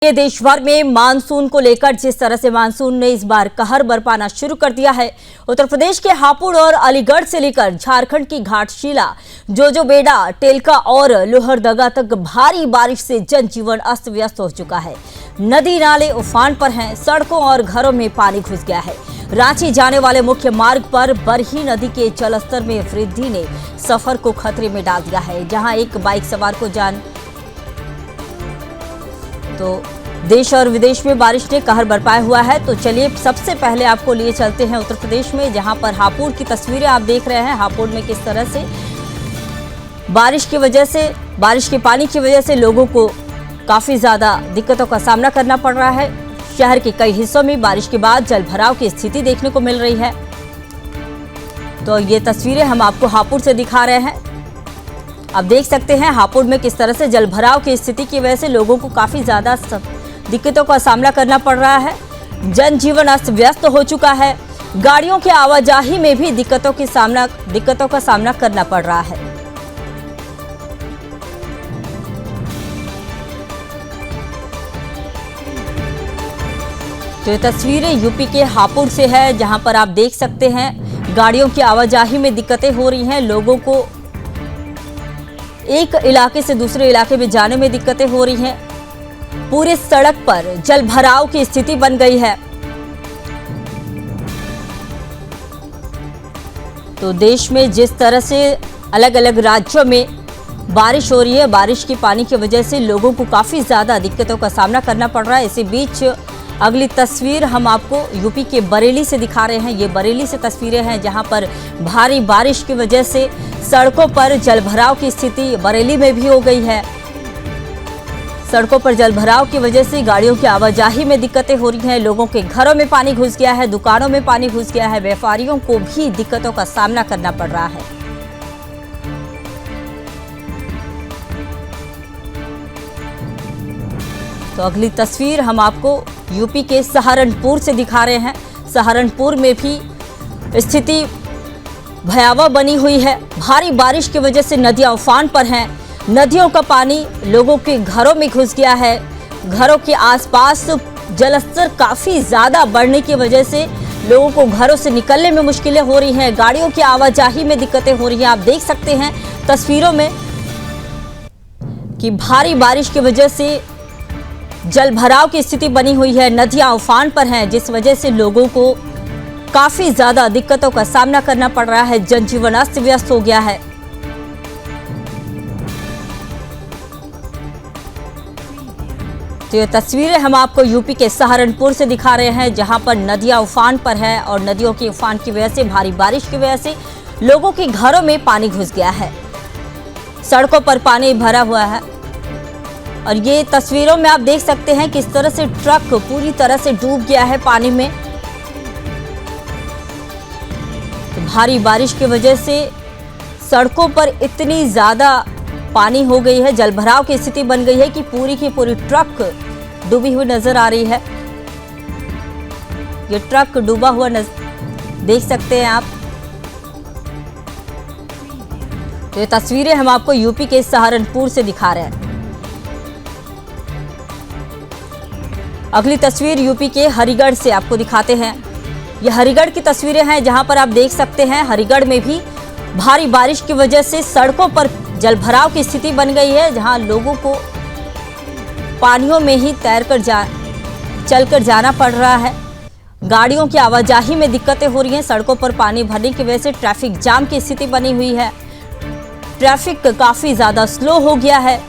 ये देश भर में मानसून को लेकर जिस तरह से मानसून ने इस बार कहर बरपाना शुरू कर दिया है, उत्तर प्रदेश के हापुड़ और अलीगढ़ से लेकर झारखंड की घाटशिला, जोजोबेड़ा, टेलका और लोहरदगा तक भारी बारिश से जनजीवन अस्त व्यस्त हो चुका है। नदी नाले उफान पर हैं, सड़कों और घरों में पानी घुस गया है। रांची जाने वाले मुख्य मार्ग पर बरही नदी के जलस्तर में वृद्धि ने सफर को खतरे में डाल दिया है, जहां एक बाइक सवार को जान तो देश और विदेश में बारिश ने कहर बरपाया हुआ है। तो चलिए सबसे पहले आपको लिए चलते हैं उत्तर प्रदेश में, जहां पर हापुड़ की तस्वीरें आप देख रहे हैं। हापुड़ में किस तरह से बारिश के पानी की वजह से लोगों को काफी ज्यादा दिक्कतों का सामना करना पड़ रहा है। शहर के कई हिस्सों में बारिश के बाद जल भराव की स्थिति देखने को मिल रही है। तो ये तस्वीरें हम आपको हापुड़ से दिखा रहे हैं। आप देख सकते हैं हापुड़ में किस तरह से जल भराव की स्थिति की वजह से लोगों को काफी ज्यादा दिक्कतों का सामना करना पड़ रहा है। जनजीवन अस्त व्यस्त हो चुका है। गाड़ियों की आवाजाही में भी दिक्कतों का सामना करना पड़ रहा है। तो ये तस्वीरें यूपी के हापुड़ से है, जहां पर आप देख सकते हैं गाड़ियों की आवाजाही में दिक्कतें हो रही हैं। लोगों को एक इलाके से दूसरे इलाके में जाने में दिक्कतें हो रही हैं। पूरे सड़क पर जल भराव की स्थिति बन गई है। तो देश में जिस तरह से अलग अलग राज्यों में बारिश हो रही है, बारिश के पानी की वजह से लोगों को काफी ज्यादा दिक्कतों का सामना करना पड़ रहा है। इसी बीच अगली तस्वीर हम आपको यूपी के बरेली से दिखा रहे हैं। ये बरेली से तस्वीरें हैं, जहां पर भारी बारिश की वजह से सड़कों पर जलभराव की स्थिति बरेली में भी हो गई है। सड़कों पर जलभराव की वजह से गाड़ियों की आवाजाही में दिक्कतें हो रही हैं। लोगों के घरों में पानी घुस गया है, दुकानों में पानी घुस गया है। व्यापारियों को भी दिक्कतों का सामना करना पड़ रहा है। तो अगली तस्वीर हम आपको यूपी के सहारनपुर से दिखा रहे हैं। सहारनपुर में भी स्थिति भयावह बनी हुई है। भारी बारिश की वजह से नदियां उफान पर हैं। नदियों का पानी लोगों के घरों में घुस गया है। घरों के आसपास जलस्तर काफी ज्यादा बढ़ने की वजह से लोगों को घरों से निकलने में मुश्किलें हो रही हैं। गाड़ियों की आवाजाही में दिक्कतें हो रही हैं। आप देख सकते हैं तस्वीरों में कि भारी बारिश की वजह से जल भराव की स्थिति बनी हुई है। नदियां उफान पर हैं, जिस वजह से लोगों को काफी ज्यादा दिक्कतों का सामना करना पड़ रहा है। जनजीवन अस्त व्यस्त हो गया है। तो ये तस्वीरें हम आपको यूपी के सहारनपुर से दिखा रहे हैं, जहां पर नदियां उफान पर है और नदियों की उफान की वजह से, भारी बारिश की वजह से लोगों के घरों में पानी घुस गया है। सड़कों पर पानी भरा हुआ है। और ये तस्वीरों में आप देख सकते हैं किस तरह से ट्रक पूरी तरह से डूब गया है पानी में। तो भारी बारिश की वजह से सड़कों पर इतनी ज्यादा पानी हो गई है, जलभराव की स्थिति बन गई है कि पूरी की पूरी ट्रक डूबी हुई नजर आ रही है। ये ट्रक डूबा हुआ देख सकते हैं आप। तो ये तस्वीरें हम आपको यूपी के सहारनपुर से दिखा रहे हैं। अगली तस्वीर यूपी के हरिगढ़ से आपको दिखाते हैं। यह हरिगढ़ की तस्वीरें हैं, जहां पर आप देख सकते हैं हरिगढ़ में भी भारी बारिश की वजह से सड़कों पर जलभराव की स्थिति बन गई है, जहां लोगों को पानियों में ही चलकर जाना पड़ रहा है। गाड़ियों की आवाजाही में दिक्कतें हो रही हैं। सड़कों पर पानी भरने की वजह से ट्रैफिक जाम की स्थिति बनी हुई है। ट्रैफिक काफी ज्यादा स्लो हो गया है।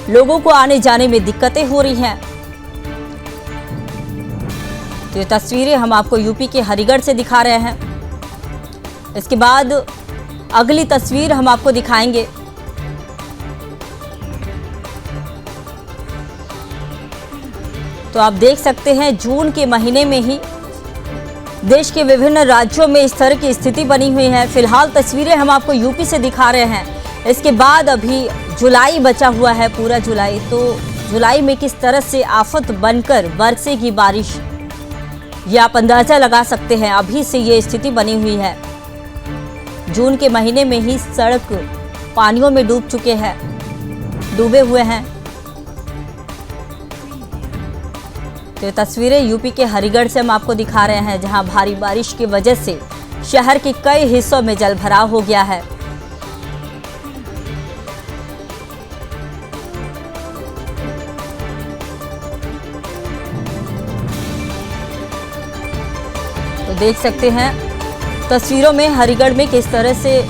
लोगों को आने जाने में दिक्कतें हो रही हैं। तो ये तस्वीरें हम आपको यूपी के हरिगढ़ से दिखा रहे हैं। इसके बाद अगली तस्वीर हम आपको दिखाएंगे। तो आप देख सकते हैं जून के महीने में ही देश के विभिन्न राज्यों में इस तरह की स्थिति बनी हुई है। फिलहाल तस्वीरें हम आपको यूपी से दिखा रहे हैं। इसके बाद अभी जुलाई बचा हुआ है, पूरा जुलाई। तो जुलाई में किस तरह से आफत बनकर बरसेगी बारिश, ये आप अंदाजा लगा सकते हैं। अभी से ये स्थिति बनी हुई है। जून के महीने में ही सड़क पानियों में डूबे हुए हैं। तो ये तस्वीरें यूपी के हरिगढ़ से हम आपको दिखा रहे हैं, जहां भारी बारिश की वजह से शहर के कई हिस्सों में जलभराव हो गया है। तो देख सकते हैं तस्वीरों में हरिगढ़ में किस तरह से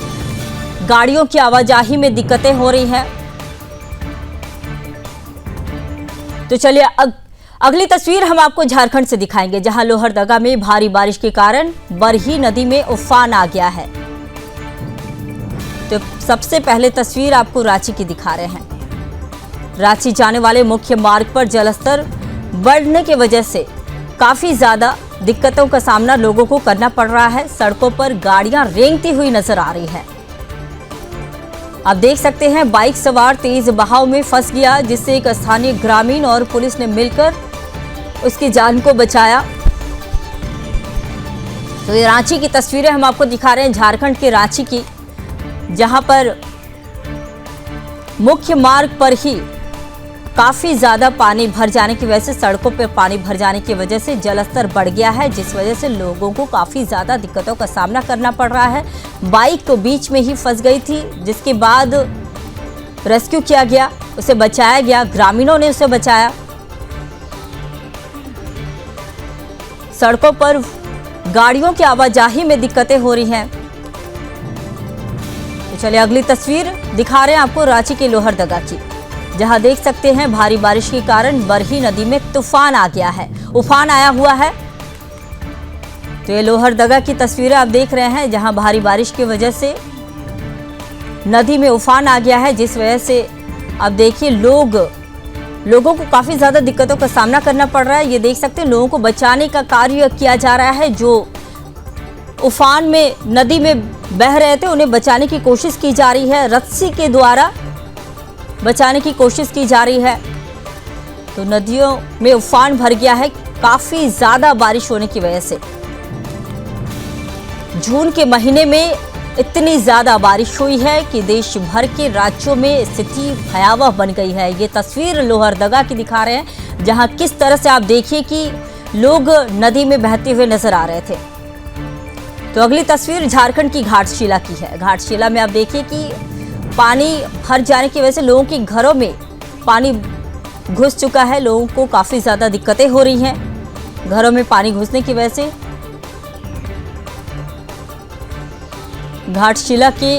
गाड़ियों की आवाजाही में दिक्कतें हो रही हैं। तो चलिए अगली तस्वीर हम आपको झारखंड से दिखाएंगे, जहां लोहरदगा में भारी बारिश के कारण बरही नदी में उफान आ गया है। तो सबसे पहले तस्वीर आपको रांची की दिखा रहे हैं। रांची जाने वाले मुख्य मार्ग पर जलस्तर बढ़ने की वजह से काफी ज्यादा दिक्कतों का सामना लोगों को करना पड़ रहा है। सड़कों पर गाड़ियां रेंगती हुई नजर आ रही है। आप देख सकते हैं बाइक सवार तेज बहाव में फंस गया, जिससे एक स्थानीय ग्रामीण और पुलिस ने मिलकर उसकी जान को बचाया। तो ये रांची की तस्वीरें हम आपको दिखा रहे हैं, झारखंड के रांची की, जहां पर मुख्य मार्ग पर ही काफी ज्यादा पानी भर जाने की वजह से, सड़कों पर पानी भर जाने की वजह से जलस्तर बढ़ गया है, जिस वजह से लोगों को काफी ज्यादा दिक्कतों का सामना करना पड़ रहा है। बाइक तो बीच में ही फंस गई थी, जिसके बाद रेस्क्यू किया गया, उसे बचाया गया, ग्रामीणों ने उसे बचाया। सड़कों पर गाड़ियों की आवाजाही में दिक्कतें हो रही हैं। तो चलिए अगली तस्वीर दिखा रहे हैं आपको रांची के लोहरदगा की, जहां देख सकते हैं भारी बारिश के कारण बरही नदी में तूफान आ गया है, उफान आया हुआ है। तो ये लोहरदगा की तस्वीरें आप देख रहे हैं, जहां भारी बारिश की वजह से नदी में उफान आ गया है, जिस वजह से आप देखिए लोगों को काफी ज्यादा दिक्कतों का सामना करना पड़ रहा है। ये देख सकते हैं लोगों को बचाने का कार्य किया जा रहा है। जो उफान में नदी में बह रहे थे उन्हें बचाने की कोशिश की जा रही है, रस्सी के द्वारा बचाने की कोशिश की जा रही है। तो नदियों में उफान भर गया है काफी ज्यादा बारिश होने की वजह से। जून के महीने में इतनी ज्यादा बारिश हुई है कि देश भर के राज्यों में स्थिति भयावह बन गई है। ये तस्वीर लोहरदगा की दिखा रहे हैं, जहां किस तरह से आप देखिए कि लोग नदी में बहते हुए नजर आ रहे थे। तो अगली तस्वीर झारखंड की घाटशिला की है। घाटशिला में आप देखिए कि पानी भर जाने की वजह से लोगों के घरों में पानी घुस चुका है। लोगों को काफी ज्यादा दिक्कतें हो रही हैं घरों में पानी घुसने की वजह से। घाटशिला के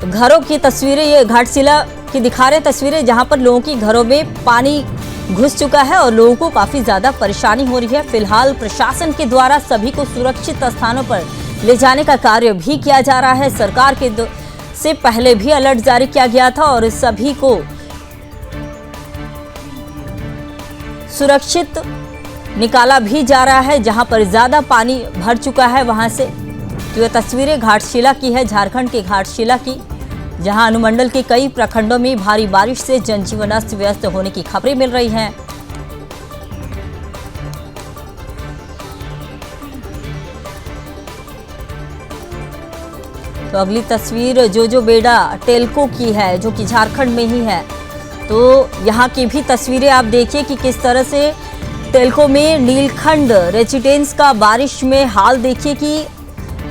घरों की तस्वीरें, ये घाटशिला की दिखा रहे तस्वीरें, जहां पर लोगों के घरों में पानी घुस चुका है और लोगों को काफी ज्यादा परेशानी हो रही है। फिलहाल प्रशासन के द्वारा सभी को सुरक्षित स्थानों पर ले जाने का कार्य भी किया जा रहा है। सरकार के से पहले भी अलर्ट जारी किया गया था और सभी को सुरक्षित निकाला भी जा रहा है, जहां पर ज्यादा पानी भर चुका है वहां से। तो ये तस्वीरें घाटशिला की है, झारखंड के घाटशिला की, जहां अनुमंडल के कई प्रखंडों में भारी बारिश से जनजीवन अस्त व्यस्त होने की खबरें मिल रही हैं। तो अगली तस्वीर जोजोबेड़ा टेल्को की है, जो कि झारखंड में ही है। तो यहाँ की भी तस्वीरें आप देखिए कि किस तरह से टेल्को में नीलखंड रेजिडेंस का बारिश में हाल देखिए कि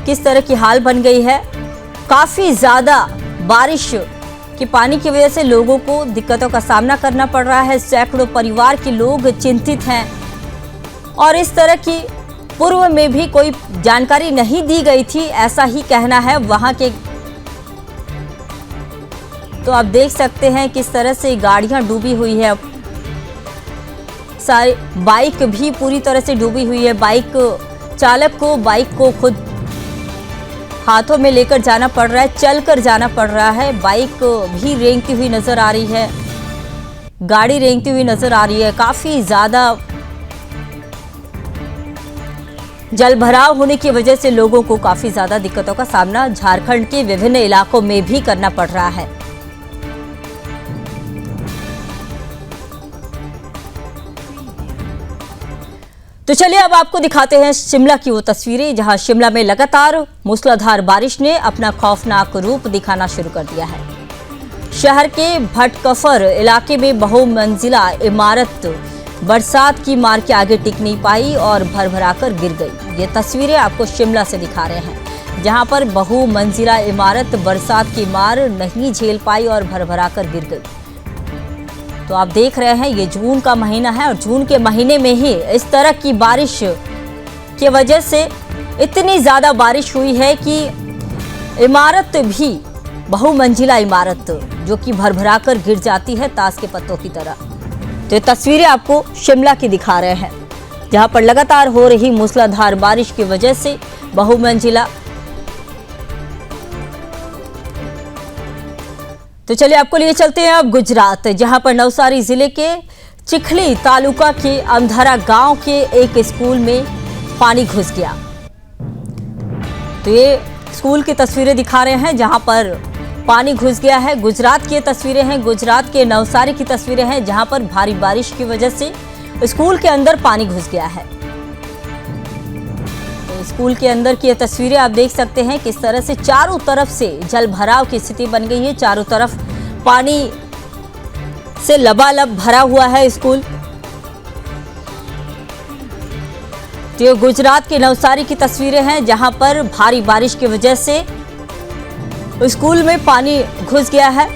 किस तरह की हाल बन गई है। काफी ज्यादा बारिश के पानी की वजह से लोगों को दिक्कतों का सामना करना पड़ रहा है। सैकड़ों परिवार के लोग चिंतित हैं और इस तरह की पूर्व में भी कोई जानकारी नहीं दी गई थी, ऐसा ही कहना है वहां के। तो आप देख सकते हैं किस तरह से गाड़ियां डूबी हुई है, सारी बाइक भी पूरी तरह से डूबी हुई है। बाइक चालक को बाइक को खुद हाथों में लेकर जाना पड़ रहा है, चलकर जाना पड़ रहा है। बाइक भी रेंगती हुई नजर आ रही है, गाड़ी रेंगती हुई नजर आ रही है। काफी ज्यादा जलभराव होने की वजह से लोगों को काफी ज्यादा दिक्कतों का सामना झारखंड के विभिन्न इलाकों में भी करना पड़ रहा है। तो चलिए अब आपको दिखाते हैं शिमला की वो तस्वीरें, जहां शिमला में लगातार मूसलाधार बारिश ने अपना खौफनाक रूप दिखाना शुरू कर दिया है। शहर के भटकफर इलाके में बहुमंजिला इमारत बरसात की मार के आगे टिक नहीं पाई और भरभराकर गिर गई। ये तस्वीरें आपको शिमला से दिखा रहे हैं, जहां पर बहुमंजिला इमारत बरसात की मार नहीं झेल पाई और भरभराकर गिर गई। तो आप देख रहे हैं, ये जून का महीना है और जून के महीने में ही इस तरह की बारिश की वजह से इतनी ज्यादा बारिश हुई है कि इमारत भी, बहुमंजिला इमारत जो कि भरभराकर गिर जाती है ताश के पत्तों की तरह। तो ये तस्वीरें आपको शिमला की दिखा रहे हैं, जहां पर लगातार हो रही मूसलाधार बारिश की वजह से बहुमंजिला। तो चलिए आपको लिए चलते हैं अब गुजरात, जहां पर नवसारी जिले के चिखली तालुका के अमधरा गांव के एक स्कूल में पानी घुस गया। तो ये स्कूल की तस्वीरें दिखा रहे हैं जहां पर पानी घुस गया है। गुजरात की तस्वीरें हैं, गुजरात के नवसारी की तस्वीरें हैं, जहां पर भारी बारिश की वजह से स्कूल के अंदर पानी घुस गया है। तो स्कूल के अंदर की ये तस्वीरें आप देख सकते हैं, किस तरह से चारों तरफ से जल भराव की स्थिति बन गई है। चारों तरफ पानी से लबालब भरा हुआ है स्कूल। तो ये गुजरात के नवसारी की तस्वीरें हैं, जहां पर भारी बारिश की वजह से स्कूल में पानी घुस गया है।